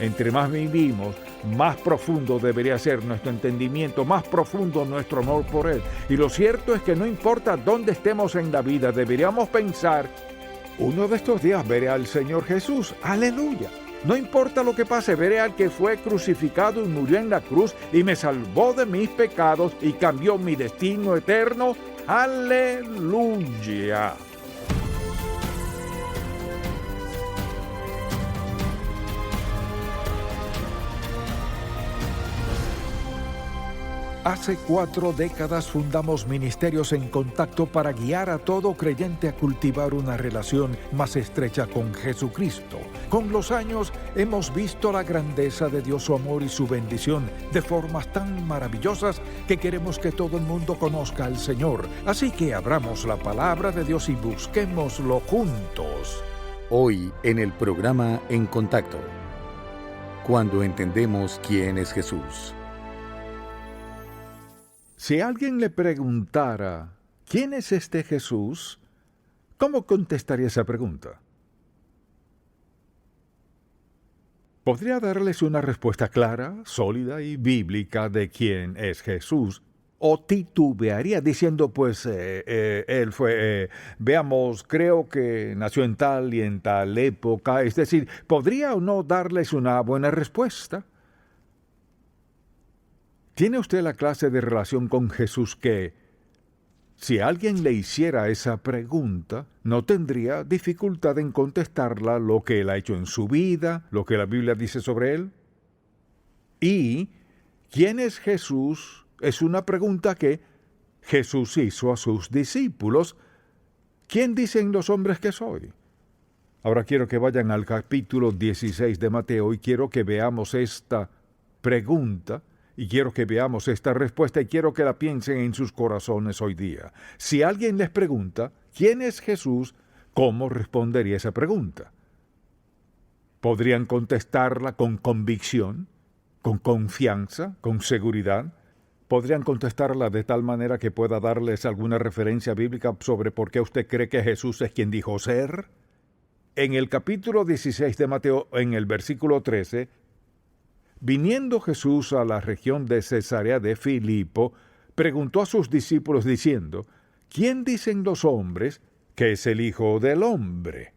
Entre más vivimos, más profundo debería ser nuestro entendimiento, más profundo nuestro amor por Él. Y lo cierto es que no importa dónde estemos en la vida, deberíamos pensar, uno de estos días veré al Señor Jesús. ¡Aleluya! No importa lo que pase, veré al que fue crucificado y murió en la cruz y me salvó de mis pecados y cambió mi destino eterno. ¡Aleluya! Hace 4 décadas fundamos Ministerios en Contacto para guiar a todo creyente a cultivar una relación más estrecha con Jesucristo. Con los años hemos visto la grandeza de Dios, su amor y su bendición de formas tan maravillosas que queremos que todo el mundo conozca al Señor. Así que abramos la palabra de Dios y busquémoslo juntos. Hoy en el programa En Contacto, cuando entendemos quién es Jesús. Si alguien le preguntara, ¿quién es este Jesús?, ¿cómo contestaría esa pregunta? Podría darles una respuesta clara, sólida y bíblica de quién es Jesús, o titubearía diciendo, él fue, creo que nació en tal y en tal época. Es decir, ¿podría o no darles una buena respuesta? ¿Tiene usted la clase de relación con Jesús que, si alguien le hiciera esa pregunta, no tendría dificultad en contestarla lo que Él ha hecho en su vida, lo que la Biblia dice sobre Él? Y, ¿quién es Jesús? Es una pregunta que Jesús hizo a sus discípulos. ¿Quién dicen los hombres que soy? Ahora quiero que vayan al capítulo 16 de Mateo y quiero que veamos esta pregunta. Y quiero que veamos esta respuesta y quiero que la piensen en sus corazones hoy día. Si alguien les pregunta, ¿quién es Jesús?, ¿cómo respondería esa pregunta? ¿Podrían contestarla con convicción, con confianza, con seguridad? ¿Podrían contestarla de tal manera que pueda darles alguna referencia bíblica sobre por qué usted cree que Jesús es quien dijo ser? En el capítulo 16 de Mateo, en el versículo 13, viniendo Jesús a la región de Cesarea de Filipo, preguntó a sus discípulos diciendo, ¿quién dicen los hombres que es el Hijo del Hombre?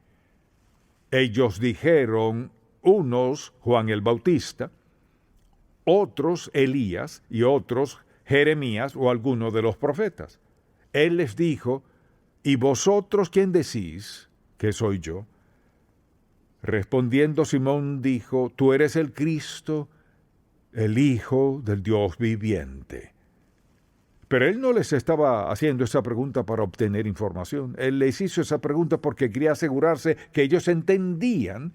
Ellos dijeron, unos Juan el Bautista, otros Elías y otros Jeremías o alguno de los profetas. Él les dijo, ¿y vosotros quién decís que soy yo? Respondiendo Simón dijo, tú eres el Cristo, el Hijo del Dios viviente. Pero él no les estaba haciendo esa pregunta para obtener información. Él les hizo esa pregunta porque quería asegurarse que ellos entendían,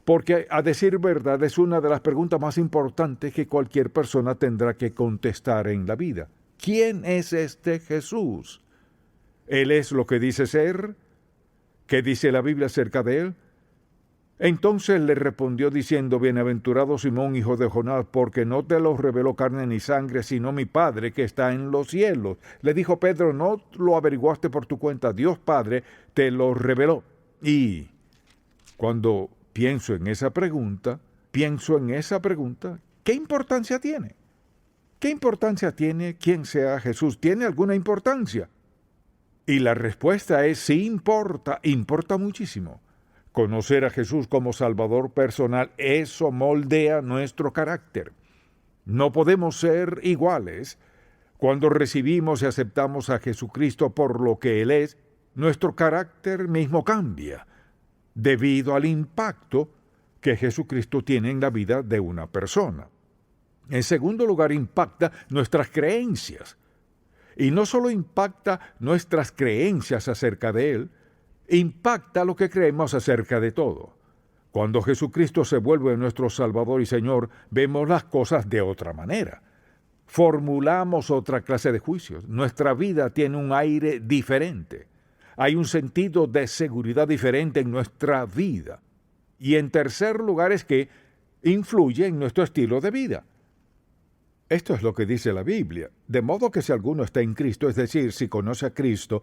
porque a decir verdad es una de las preguntas más importantes que cualquier persona tendrá que contestar en la vida. ¿Quién es este Jesús? ¿Él es lo que dice ser? ¿Qué dice la Biblia acerca de él? Entonces le respondió diciendo, bienaventurado Simón, hijo de Jonás, porque no te lo reveló carne ni sangre, sino mi Padre que está en los cielos. Le dijo Pedro, no lo averiguaste por tu cuenta, Dios Padre te lo reveló. Y cuando pienso en esa pregunta, ¿qué importancia tiene? ¿Qué importancia tiene quién sea Jesús? ¿Tiene alguna importancia? Y la respuesta es sí importa muchísimo. Conocer a Jesús como Salvador personal, eso moldea nuestro carácter. No podemos ser iguales. Cuando recibimos y aceptamos a Jesucristo por lo que Él es, nuestro carácter mismo cambia, debido al impacto que Jesucristo tiene en la vida de una persona. En segundo lugar, impacta nuestras creencias. Y no solo impacta nuestras creencias acerca de Él, impacta lo que creemos acerca de todo. Cuando Jesucristo se vuelve nuestro Salvador y Señor, vemos las cosas de otra manera. Formulamos otra clase de juicios. Nuestra vida tiene un aire diferente. Hay un sentido de seguridad diferente en nuestra vida. Y en tercer lugar es que influye en nuestro estilo de vida. Esto es lo que dice la Biblia. De modo que si alguno está en Cristo, es decir, si conoce a Cristo,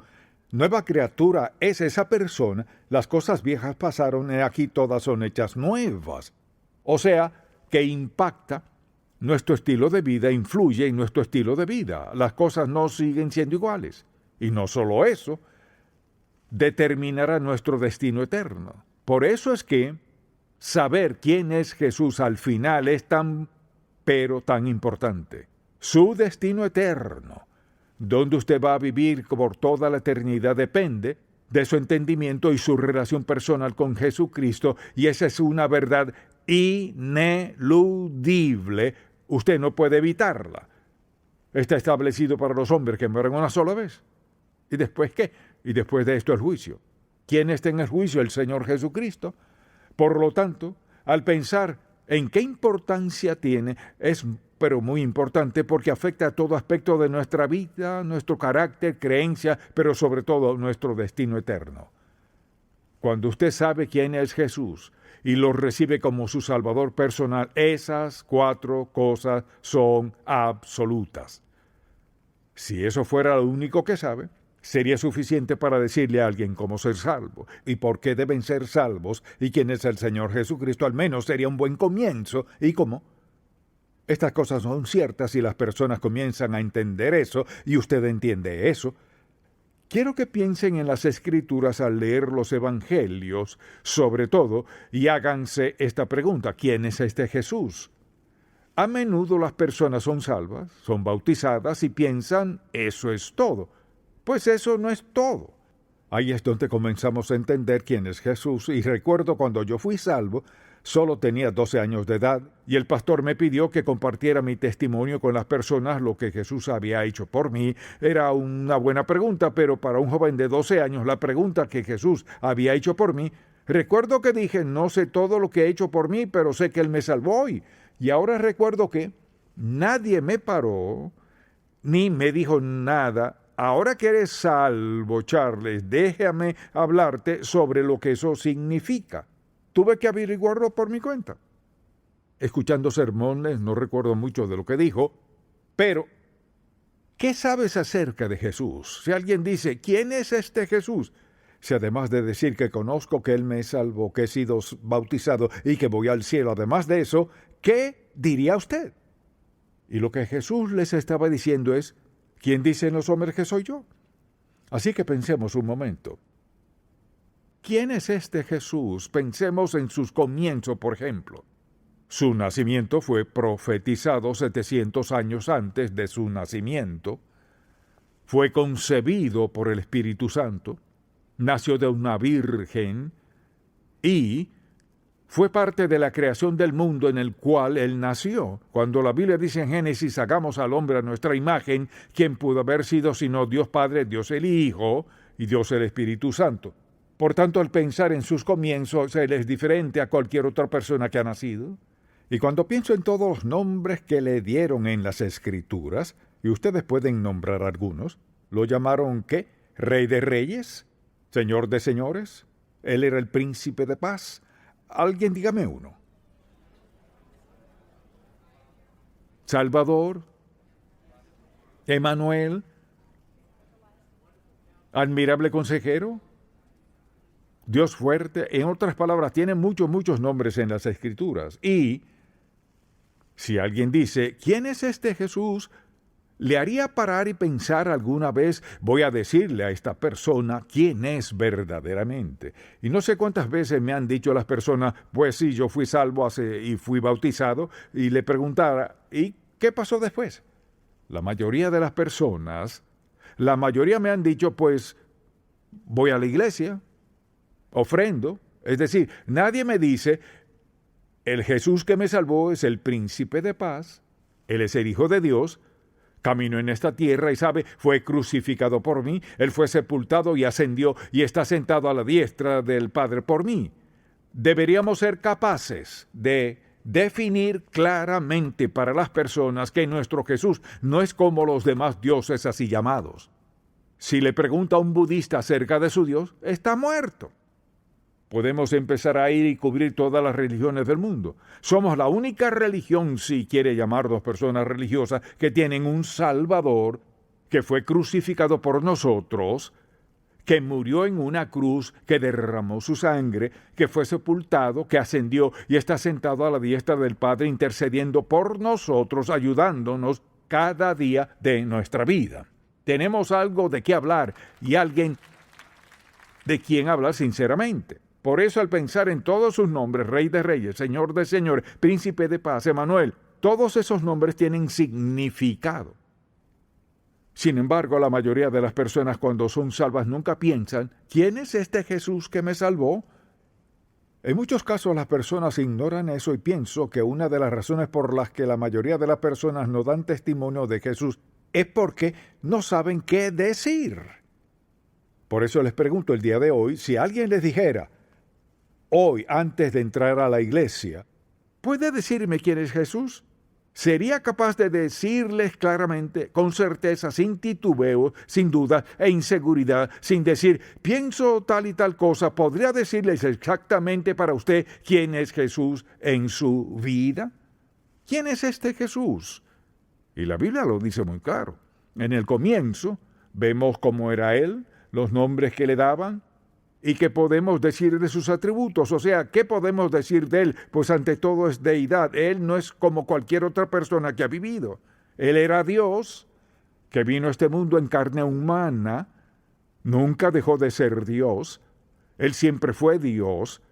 nueva criatura es esa persona, las cosas viejas pasaron y aquí todas son hechas nuevas. O sea, que impacta nuestro estilo de vida, influye en nuestro estilo de vida. Las cosas no siguen siendo iguales. Y no solo eso, determinará nuestro destino eterno. Por eso es que saber quién es Jesús al final es tan importante. Su destino eterno, donde usted va a vivir por toda la eternidad, depende de su entendimiento y su relación personal con Jesucristo, y esa es una verdad ineludible. Usted no puede evitarla. Está establecido para los hombres que mueren una sola vez. ¿Y después qué? Y después de esto el juicio. ¿Quién está en el juicio? El Señor Jesucristo. Por lo tanto, al pensar en qué importancia tiene, es pero muy importante porque afecta a todo aspecto de nuestra vida, nuestro carácter, creencia, pero sobre todo nuestro destino eterno. Cuando usted sabe quién es Jesús y lo recibe como su Salvador personal, esas 4 cosas son absolutas. Si eso fuera lo único que sabe, sería suficiente para decirle a alguien cómo ser salvo y por qué deben ser salvos y quién es el Señor Jesucristo. Al menos sería un buen comienzo. ¿Y cómo? Estas cosas son ciertas y las personas comienzan a entender eso y usted entiende eso. Quiero que piensen en las Escrituras al leer los Evangelios, sobre todo, y háganse esta pregunta: ¿quién es este Jesús? A menudo las personas son salvas, son bautizadas y piensan, eso es todo. Pues eso no es todo. Ahí es donde comenzamos a entender quién es Jesús, y recuerdo cuando yo fui salvo, solo tenía 12 años de edad, y el pastor me pidió que compartiera mi testimonio con las personas, lo que Jesús había hecho por mí. Era una buena pregunta, pero para un joven de 12 años, la pregunta que Jesús había hecho por mí, recuerdo que dije, no sé todo lo que ha hecho por mí, pero sé que Él me salvó hoy. Y ahora recuerdo que nadie me paró, ni me dijo nada. Ahora que eres salvo, Charles, déjame hablarte sobre lo que eso significa. Tuve que averiguarlo por mi cuenta. Escuchando sermones, no recuerdo mucho de lo que dijo, pero ¿qué sabes acerca de Jesús? Si alguien dice, ¿quién es este Jesús? Si además de decir que conozco que Él me salvó, que he sido bautizado y que voy al cielo, además de eso, ¿qué diría usted? Y lo que Jesús les estaba diciendo es, ¿quién dicen los hombres que soy yo? Así que pensemos un momento. ¿Quién es este Jesús? Pensemos en sus comienzos, por ejemplo. Su nacimiento fue profetizado 700 años antes de su nacimiento. Fue concebido por el Espíritu Santo. Nació de una virgen y fue parte de la creación del mundo en el cual Él nació. Cuando la Biblia dice en Génesis, hagamos al hombre a nuestra imagen, ¿quién pudo haber sido sino Dios Padre, Dios el Hijo y Dios el Espíritu Santo? Por tanto, al pensar en sus comienzos, Él es diferente a cualquier otra persona que ha nacido. Y cuando pienso en todos los nombres que le dieron en las Escrituras, y ustedes pueden nombrar algunos, ¿lo llamaron qué? ¿Rey de reyes? ¿Señor de señores? ¿Él era el príncipe de paz? Alguien dígame uno. Salvador, Emanuel, admirable consejero, Dios fuerte. En otras palabras, tiene muchos nombres en las Escrituras. Y si alguien dice, ¿quién es este Jesús?, le haría parar y pensar alguna vez, voy a decirle a esta persona quién es verdaderamente. Y no sé cuántas veces me han dicho las personas, pues sí, yo fui salvo y fui bautizado, y le preguntara, ¿y qué pasó después? La mayoría de las personas, me han dicho, pues voy a la iglesia, ofrendo. Es decir, nadie me dice, el Jesús que me salvó es el príncipe de paz, Él es el Hijo de Dios, caminó en esta tierra y fue crucificado por mí, Él fue sepultado y ascendió y está sentado a la diestra del Padre por mí. Deberíamos ser capaces de definir claramente para las personas que nuestro Jesús no es como los demás dioses así llamados. Si le pregunta a un budista acerca de su Dios, está muerto. Podemos empezar a ir y cubrir todas las religiones del mundo. Somos la única religión, si quiere llamarnos personas religiosas, que tienen un Salvador que fue crucificado por nosotros, que murió en una cruz, que derramó su sangre, que fue sepultado, que ascendió y está sentado a la diestra del Padre intercediendo por nosotros, ayudándonos cada día de nuestra vida. Tenemos algo de qué hablar y alguien de quien hablar sinceramente. Por eso, al pensar en todos sus nombres, Rey de Reyes, Señor de Señores, Príncipe de Paz, Emmanuel, todos esos nombres tienen significado. Sin embargo, la mayoría de las personas cuando son salvas nunca piensan, ¿quién es este Jesús que me salvó? En muchos casos las personas ignoran eso y pienso que una de las razones por las que la mayoría de las personas no dan testimonio de Jesús es porque no saben qué decir. Por eso les pregunto el día de hoy, si alguien les dijera, hoy antes de entrar a la iglesia, ¿puede decirme quién es Jesús? ¿Sería capaz de decirles claramente, con certeza, sin titubeo, sin duda e inseguridad, sin decir, pienso tal y tal cosa? ¿Podría decirles exactamente para usted quién es Jesús en su vida? ¿Quién es este Jesús? Y la Biblia lo dice muy claro. En el comienzo vemos cómo era Él, los nombres que le daban, ¿y qué podemos decir de sus atributos? O sea, ¿qué podemos decir de Él? Pues ante todo es deidad. Él no es como cualquier otra persona que ha vivido. Él era Dios, que vino a este mundo en carne humana, nunca dejó de ser Dios. Él siempre fue Dios.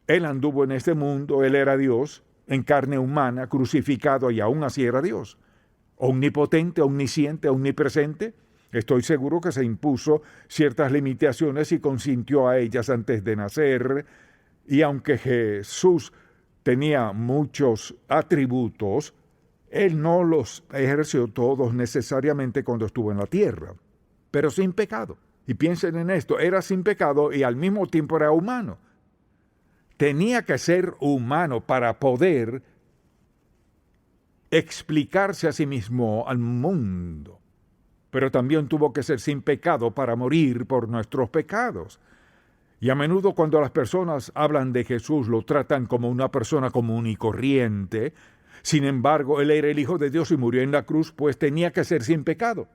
Él anduvo en este mundo, Él era Dios, en carne humana, crucificado, y aún así era Dios. Omnipotente, omnisciente, omnipresente. Estoy seguro que se impuso ciertas limitaciones y consintió a ellas antes de nacer, y aunque Jesús tenía muchos atributos, Él no los ejerció todos necesariamente cuando estuvo en la tierra, pero sin pecado. Y piensen en esto, era sin pecado y al mismo tiempo era humano. Tenía que ser humano para poder explicarse a sí mismo al mundo. Pero también tuvo que ser sin pecado para morir por nuestros pecados. Y a menudo cuando las personas hablan de Jesús lo tratan como una persona común y corriente. Sin embargo, Él era el Hijo de Dios y murió en la cruz, pues tenía que ser sin pecado.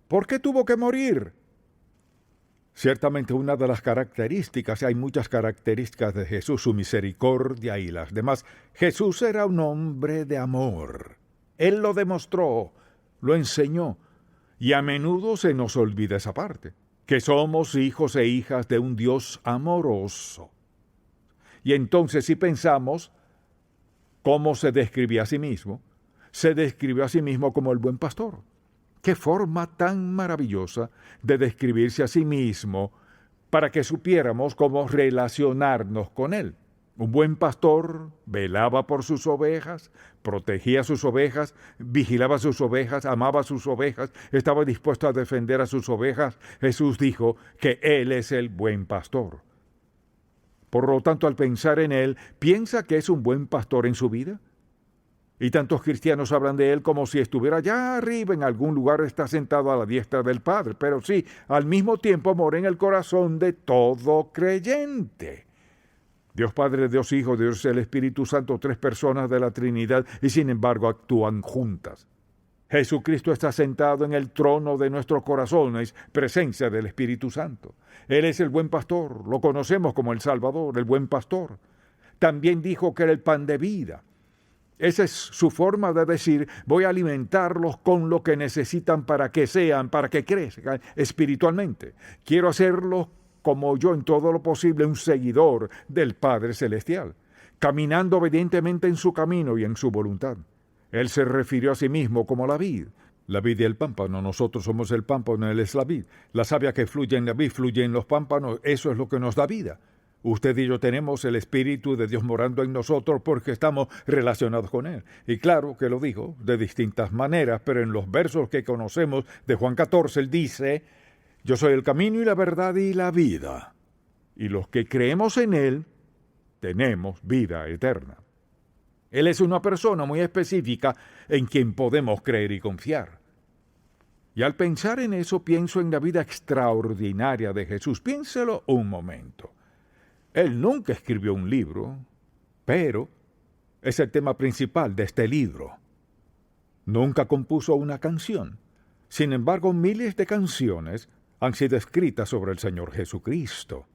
¿Por qué tuvo que morir? Ciertamente una de las características, hay muchas características de Jesús, su misericordia y las demás. Jesús era un hombre de amor. Él lo demostró, lo enseñó. Y a menudo se nos olvida esa parte, que somos hijos e hijas de un Dios amoroso. Y entonces si pensamos cómo se describía a sí mismo, se describió a sí mismo como el buen pastor. ¡Qué forma tan maravillosa de describirse a sí mismo para que supiéramos cómo relacionarnos con Él! Un buen pastor velaba por sus ovejas, protegía sus ovejas, vigilaba sus ovejas, amaba sus ovejas, estaba dispuesto a defender a sus ovejas. Jesús dijo que Él es el buen pastor. Por lo tanto, al pensar en Él, ¿piensa que es un buen pastor en su vida? Y tantos cristianos hablan de Él como si estuviera allá arriba en algún lugar, está sentado a la diestra del Padre. Pero sí, al mismo tiempo mora en el corazón de todo creyente. Dios Padre, Dios Hijo, Dios el Espíritu Santo, tres personas de la Trinidad, y sin embargo actúan juntas. Jesucristo está sentado en el trono de nuestros corazones, presencia del Espíritu Santo. Él es el buen pastor, lo conocemos como el Salvador, el buen pastor. También dijo que era el pan de vida. Esa es su forma de decir, voy a alimentarlos con lo que necesitan para que sean, para que crezcan espiritualmente. Quiero hacerlos como yo en todo lo posible, un seguidor del Padre Celestial, caminando obedientemente en su camino y en su voluntad. Él se refirió a sí mismo como la vid y el pámpano. Nosotros somos el pámpano, Él es la vid. La savia que fluye en la vid, fluye en los pámpanos, eso es lo que nos da vida. Usted y yo tenemos el Espíritu de Dios morando en nosotros porque estamos relacionados con Él. Y claro que lo dijo de distintas maneras, pero en los versos que conocemos de Juan 14, Él dice, yo soy el camino y la verdad y la vida. Y los que creemos en Él, tenemos vida eterna. Él es una persona muy específica en quien podemos creer y confiar. Y al pensar en eso, pienso en la vida extraordinaria de Jesús. Piénselo un momento. Él nunca escribió un libro, pero es el tema principal de este libro. Nunca compuso una canción. Sin embargo, miles de canciones han sido escritas sobre el Señor Jesucristo.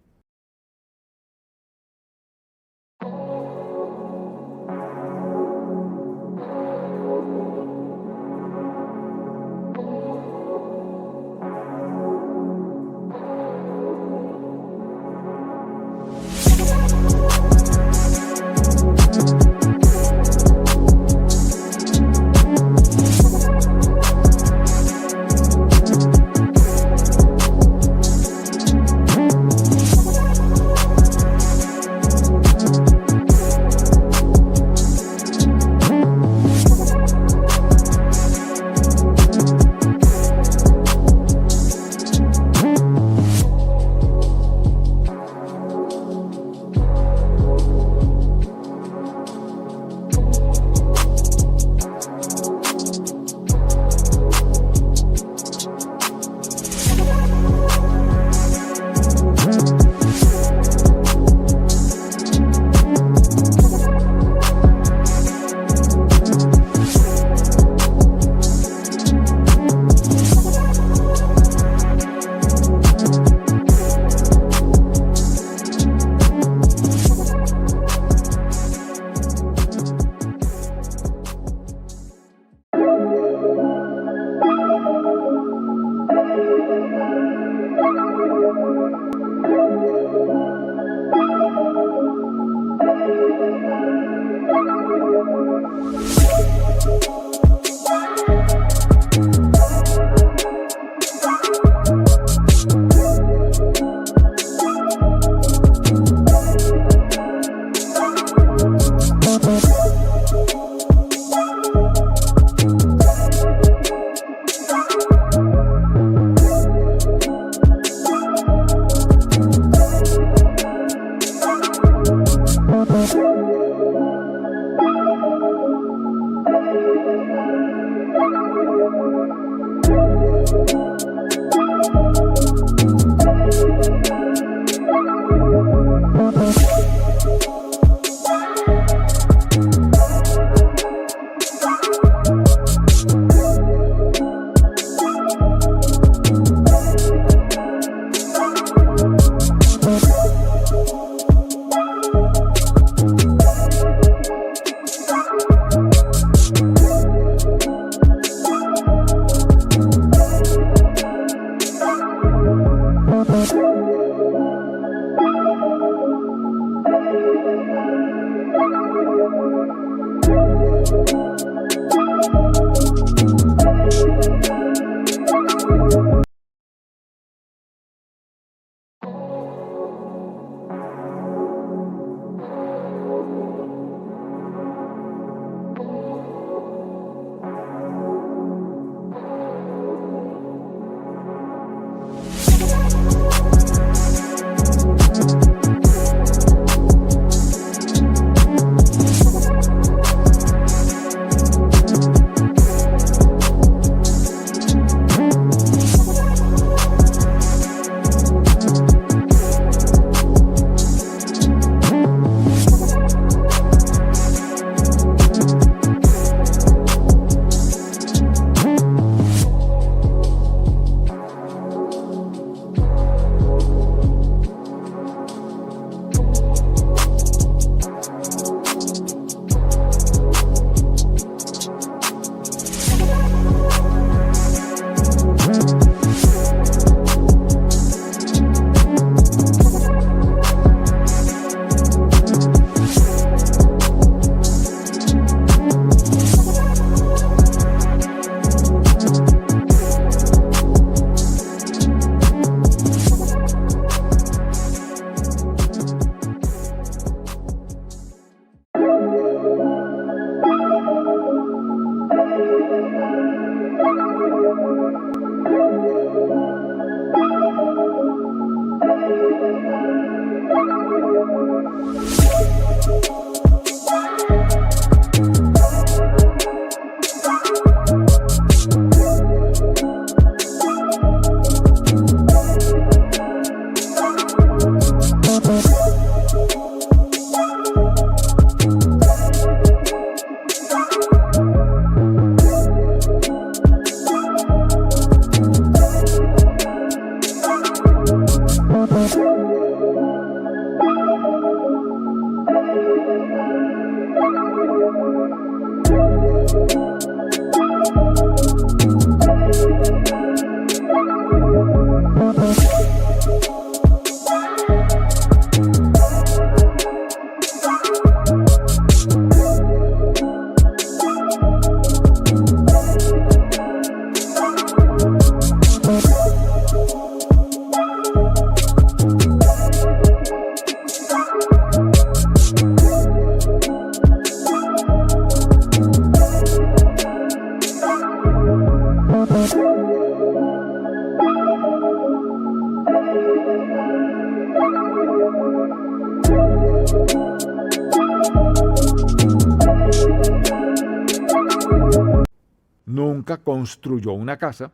Nunca construyó una casa,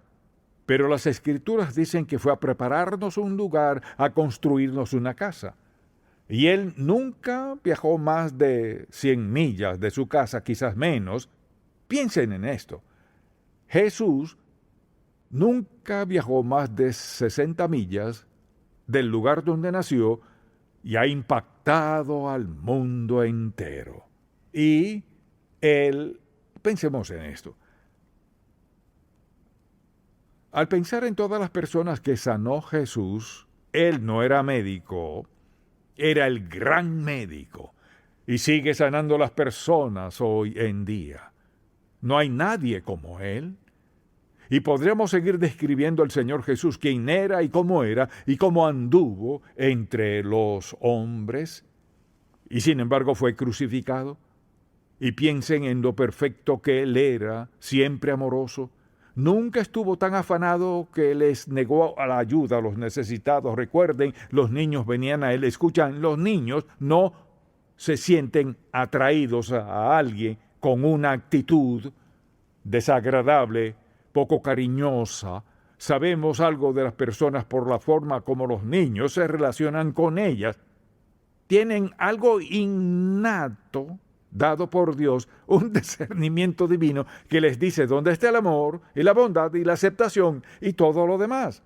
pero las Escrituras dicen que fue a prepararnos un lugar, a construirnos una casa. Y él nunca viajó más de 100 millas de su casa, quizás menos. Piensen en esto. Jesús nunca viajó más de 60 millas del lugar donde nació y ha impactado al mundo entero. Y él, pensemos en esto. Al pensar en todas las personas que sanó Jesús, él no era médico, era el gran médico y sigue sanando las personas hoy en día. No hay nadie como él. Y podríamos seguir describiendo al Señor Jesús, quién era y cómo anduvo entre los hombres, y sin embargo fue crucificado. Y piensen en lo perfecto que él era, siempre amoroso. Nunca estuvo tan afanado que les negó a la ayuda a los necesitados. Recuerden, los niños venían a él. Escuchan, los niños no se sienten atraídos a alguien con una actitud desagradable, poco cariñosa. Sabemos algo de las personas por la forma como los niños se relacionan con ellas. Tienen algo innato, dado por Dios, un discernimiento divino que les dice dónde está el amor y la bondad y la aceptación y todo lo demás.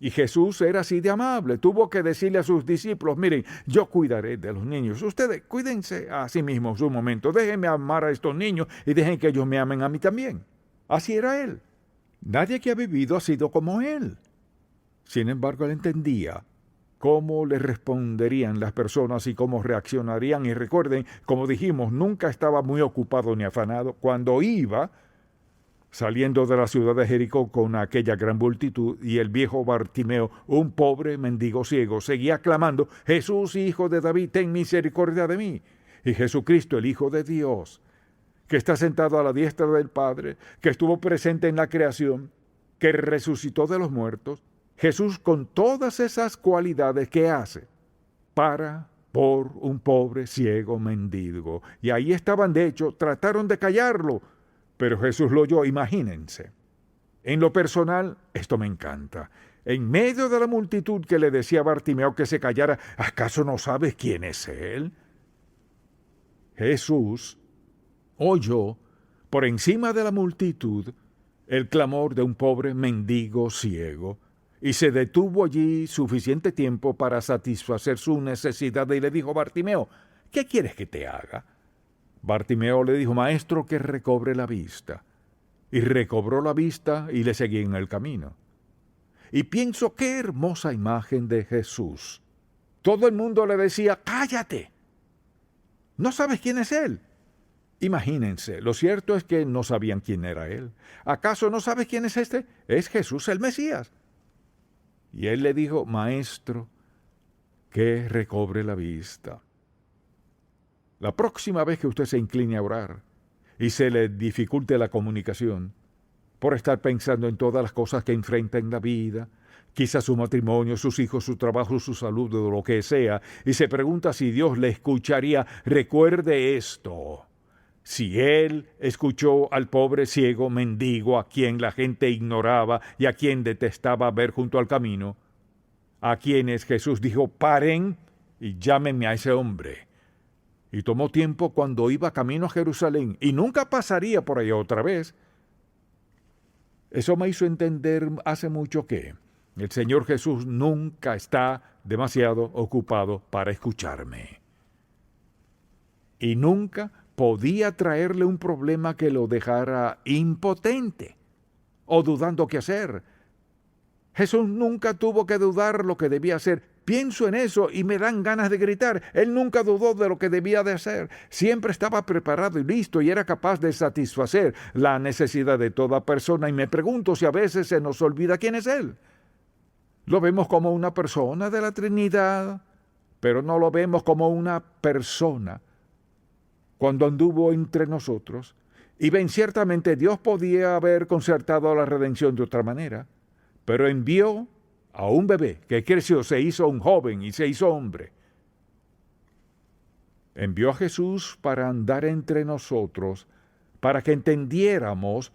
Y Jesús era así de amable. Tuvo que decirle a sus discípulos, miren, yo cuidaré de los niños. Ustedes cuídense a sí mismos un momento. Déjenme amar a estos niños y dejen que ellos me amen a mí también. Así era él. Nadie que ha vivido ha sido como él. Sin embargo, él entendía cómo le responderían las personas y cómo reaccionarían. Y recuerden, como dijimos, nunca estaba muy ocupado ni afanado. Cuando iba saliendo de la ciudad de Jericó con aquella gran multitud, y el viejo Bartimeo, un pobre mendigo ciego, seguía clamando, Jesús, hijo de David, ten misericordia de mí. Y Jesucristo, el Hijo de Dios, que está sentado a la diestra del Padre, que estuvo presente en la creación, que resucitó de los muertos, Jesús, con todas esas cualidades que hace, para por un pobre ciego mendigo. Y ahí estaban, de hecho, trataron de callarlo, pero Jesús lo oyó. Imagínense. En lo personal, esto me encanta. En medio de la multitud que le decía a Bartimeo que se callara, ¿acaso no sabes quién es él? Jesús oyó, por encima de la multitud, el clamor de un pobre mendigo ciego, y se detuvo allí suficiente tiempo para satisfacer su necesidad, y le dijo, Bartimeo, ¿qué quieres que te haga? Bartimeo le dijo, Maestro, que recobre la vista. Y recobró la vista y le seguí en el camino. Y pienso, qué hermosa imagen de Jesús. Todo el mundo le decía, cállate. ¿No sabes quién es él? Imagínense, lo cierto es que no sabían quién era él. ¿Acaso no sabes quién es este? Es Jesús el Mesías. Y él le dijo, Maestro, que recobre la vista. La próxima vez que usted se incline a orar y se le dificulte la comunicación por estar pensando en todas las cosas que enfrenta en la vida, quizás su matrimonio, sus hijos, su trabajo, su salud, o lo que sea, y se pregunta si Dios le escucharía, recuerde esto. Si Él escuchó al pobre ciego mendigo a quien la gente ignoraba y a quien detestaba ver junto al camino, a quienes Jesús dijo, paren y llámenme a ese hombre. Y tomó tiempo cuando iba camino a Jerusalén y nunca pasaría por allá otra vez. Eso me hizo entender hace mucho que el Señor Jesús nunca está demasiado ocupado para escucharme. Y nunca podía traerle un problema que lo dejara impotente o dudando qué hacer. Jesús nunca tuvo que dudar lo que debía hacer. Pienso en eso y me dan ganas de gritar. Él nunca dudó de lo que debía de hacer. Siempre estaba preparado y listo y era capaz de satisfacer la necesidad de toda persona. Y me pregunto si a veces se nos olvida quién es Él. Lo vemos como una persona de la Trinidad, pero no lo vemos como una persona. Cuando anduvo entre nosotros, y ven, ciertamente Dios podía haber concertado la redención de otra manera, pero envió a un bebé que creció, se hizo un joven y se hizo hombre, Envió a Jesús para andar entre nosotros, para que entendiéramos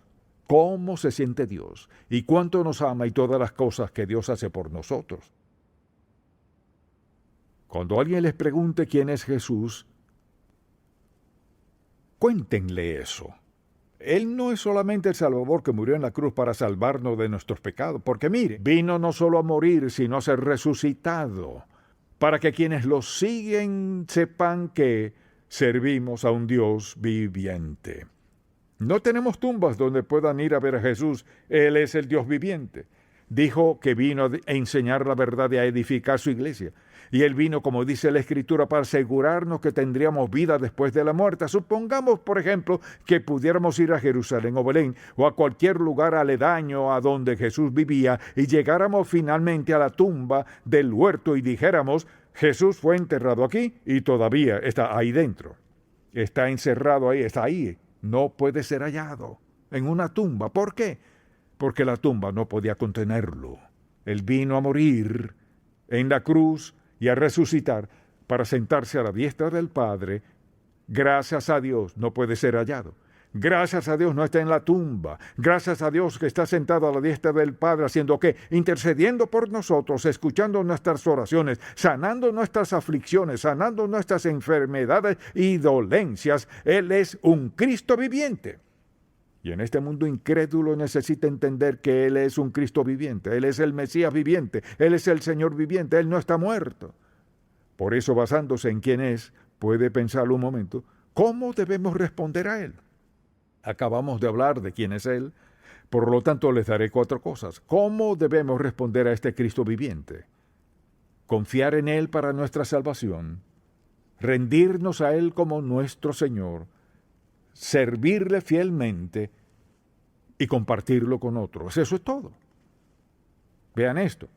cómo se siente Dios y cuánto nos ama y todas las cosas que Dios hace por nosotros. Cuando alguien les pregunte quién es Jesús, cuéntenle eso. Él no es solamente el Salvador que murió en la cruz para salvarnos de nuestros pecados, porque mire, vino no solo a morir, sino a ser resucitado, para que quienes lo siguen sepan que servimos a un Dios viviente. No tenemos tumbas donde puedan ir a ver a Jesús. Él es el Dios viviente. Dijo que vino a enseñar la verdad y a edificar su iglesia. Y Él vino, como dice la Escritura, para asegurarnos que tendríamos vida después de la muerte. Supongamos, por ejemplo, que pudiéramos ir a Jerusalén o Belén o a cualquier lugar aledaño a donde Jesús vivía y llegáramos finalmente a la tumba del huerto y dijéramos, Jesús fue enterrado aquí y todavía está ahí dentro. Está encerrado ahí, está ahí. No puede ser hallado en una tumba. ¿Por qué? Porque la tumba no podía contenerlo. Él vino a morir en la cruz y a resucitar para sentarse a la diestra del Padre. Gracias a Dios no puede ser hallado. Gracias a Dios no está en la tumba. Gracias a Dios que está sentado a la diestra del Padre, haciendo ¿qué? Intercediendo por nosotros, escuchando nuestras oraciones, sanando nuestras aflicciones, sanando nuestras enfermedades y dolencias. Él es un Cristo viviente. Y en este mundo incrédulo necesita entender que Él es un Cristo viviente. Él es el Mesías viviente. Él es el Señor viviente. Él no está muerto. Por eso, basándose en quién es, puede pensarlo un momento, ¿cómo debemos responder a Él? Acabamos de hablar de quién es Él, por lo tanto les daré 4 cosas. ¿Cómo debemos responder a este Cristo viviente? Confiar en Él para nuestra salvación, rendirnos a Él como nuestro Señor, servirle fielmente y compartirlo con otros. Eso es todo. Vean esto.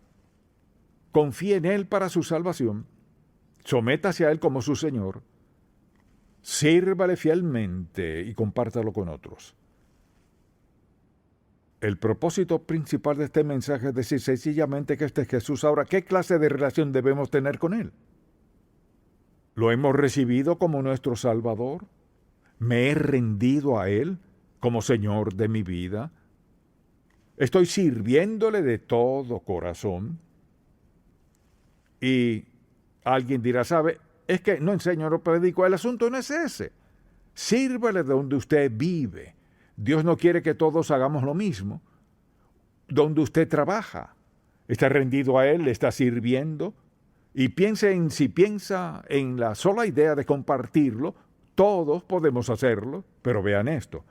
Confíe en Él para su salvación, sométase a Él como su Señor, sírvale fielmente y compártalo con otros. El propósito principal de este mensaje es decir sencillamente que este es Jesús. Ahora, ¿qué clase de relación debemos tener con Él? ¿Lo hemos recibido como nuestro Salvador? ¿Me he rendido a Él como Señor de mi vida? ¿Estoy sirviéndole de todo corazón? Y alguien dirá, ¿sabe? Es que no enseño, no predico. El asunto no es ese. Sírvale de donde usted vive. Dios no quiere que todos hagamos lo mismo. Donde usted trabaja, está rendido a Él, le está sirviendo. Y si piensa en la sola idea de compartirlo, todos podemos hacerlo, pero vean esto.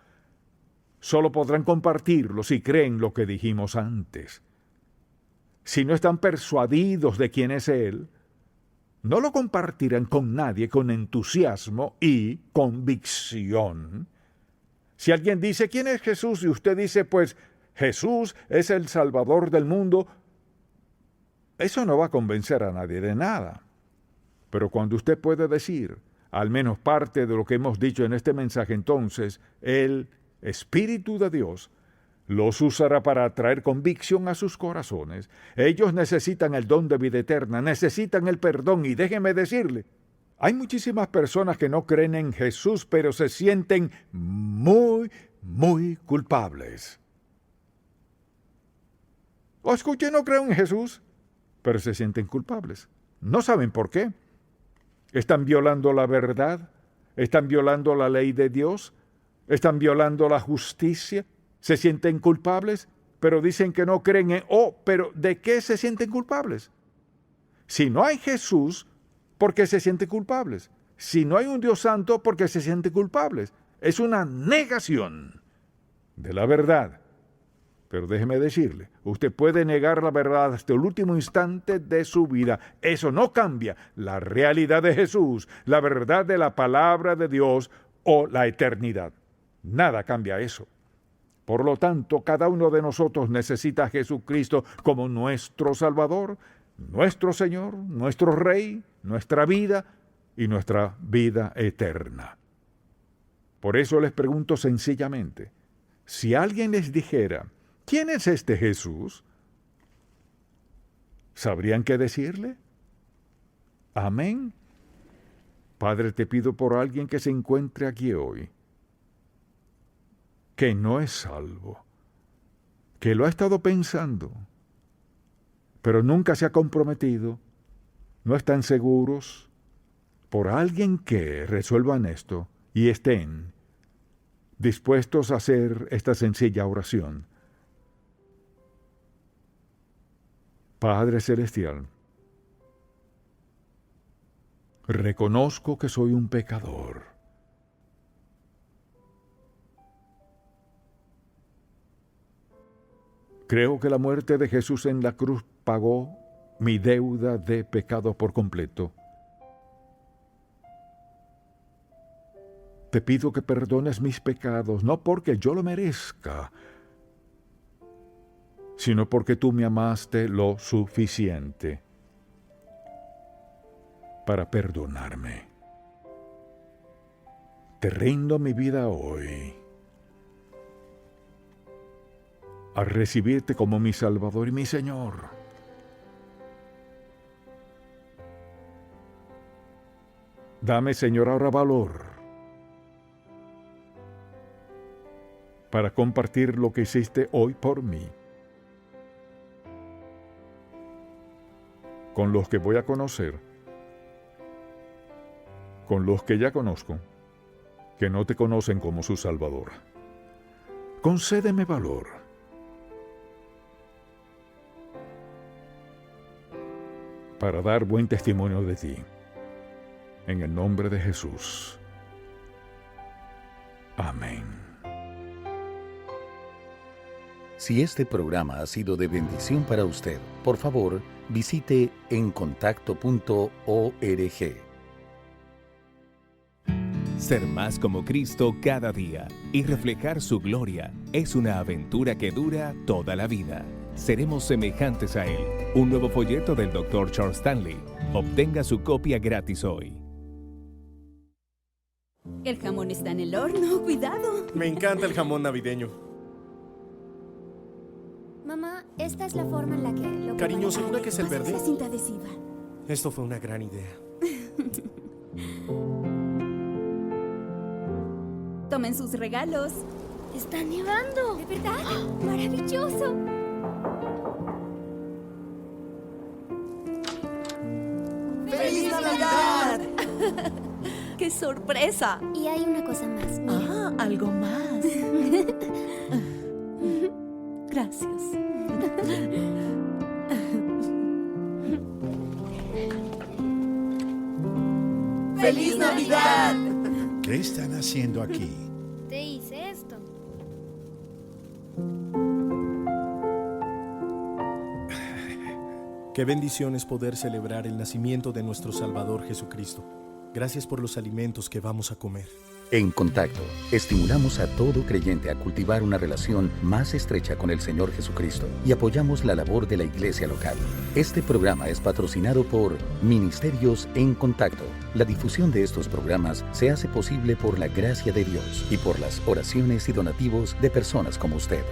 Solo podrán compartirlo si creen lo que dijimos antes. Si no están persuadidos de quién es Él, no lo compartirán con nadie con entusiasmo y convicción. Si alguien dice, ¿quién es Jesús? Y usted dice, pues, Jesús es el Salvador del mundo, eso no va a convencer a nadie de nada. Pero cuando usted puede decir, al menos parte de lo que hemos dicho en este mensaje, entonces el Espíritu de Dios los usará para traer convicción a sus corazones. Ellos necesitan el don de vida eterna, necesitan el perdón, y déjenme decirle, hay muchísimas personas que no creen en Jesús, pero se sienten muy, muy culpables. O escuche, no creo en Jesús, pero se sienten culpables. No saben por qué. Están violando la verdad, están violando la ley de Dios, están violando la justicia, se sienten culpables, pero dicen que no creen en... pero ¿de qué se sienten culpables? Si no hay Jesús, ¿por qué se sienten culpables? Si no hay un Dios santo, ¿por qué se sienten culpables? Es una negación de la verdad. Pero déjeme decirle, usted puede negar la verdad hasta el último instante de su vida. Eso no cambia la realidad de Jesús, la verdad de la palabra de Dios o la eternidad. Nada cambia eso. Por lo tanto, cada uno de nosotros necesita a Jesucristo como nuestro Salvador, nuestro Señor, nuestro Rey, nuestra vida y nuestra vida eterna. Por eso les pregunto sencillamente, si alguien les dijera, ¿quién es este Jesús? ¿Sabrían qué decirle? Amén. Padre, te pido por alguien que se encuentre aquí hoy, que no es salvo, que lo ha estado pensando, pero nunca se ha comprometido, no están seguros, por alguien que resuelvan esto y estén dispuestos a hacer esta sencilla oración. Padre Celestial, reconozco que soy un pecador. Creo que la muerte de Jesús en la cruz pagó mi deuda de pecado por completo. Te pido que perdones mis pecados, no porque yo lo merezca, sino porque tú me amaste lo suficiente para perdonarme. Te rindo mi vida hoy a recibirte como mi Salvador y mi Señor. Dame, Señor, ahora valor para compartir lo que hiciste hoy por mí con los que voy a conocer, con los que ya conozco, que no te conocen como su Salvador. Concédeme valor para dar buen testimonio de ti. En el nombre de Jesús. Amén. Si este programa ha sido de bendición para usted, por favor, visite encontacto.org. Ser más como Cristo cada día y reflejar su gloria es una aventura que dura toda la vida. Seremos semejantes a Él. Un nuevo folleto del Dr. Charles Stanley. Obtenga su copia gratis hoy. El jamón está en el horno, cuidado. Me encanta el jamón navideño. Mamá, esta es la forma en la que lo Cariño, preparé. ¿segura que es el Pásame verde? la cinta adhesiva. Esto fue una gran idea. Tomen sus regalos. ¡Está nevando! ¿De verdad? ¡Oh, ¡maravilloso! ¡Feliz Navidad! ¡Qué sorpresa! Y hay una cosa más. Mira. Ah, algo más. Gracias. ¡Feliz Navidad! ¿Qué están haciendo aquí? Te hice esto. Qué bendición es poder celebrar el nacimiento de nuestro Salvador Jesucristo. Gracias por los alimentos que vamos a comer. En Contacto, estimulamos a todo creyente a cultivar una relación más estrecha con el Señor Jesucristo y apoyamos la labor de la iglesia local. Este programa es patrocinado por Ministerios en Contacto. La difusión de estos programas se hace posible por la gracia de Dios y por las oraciones y donativos de personas como usted.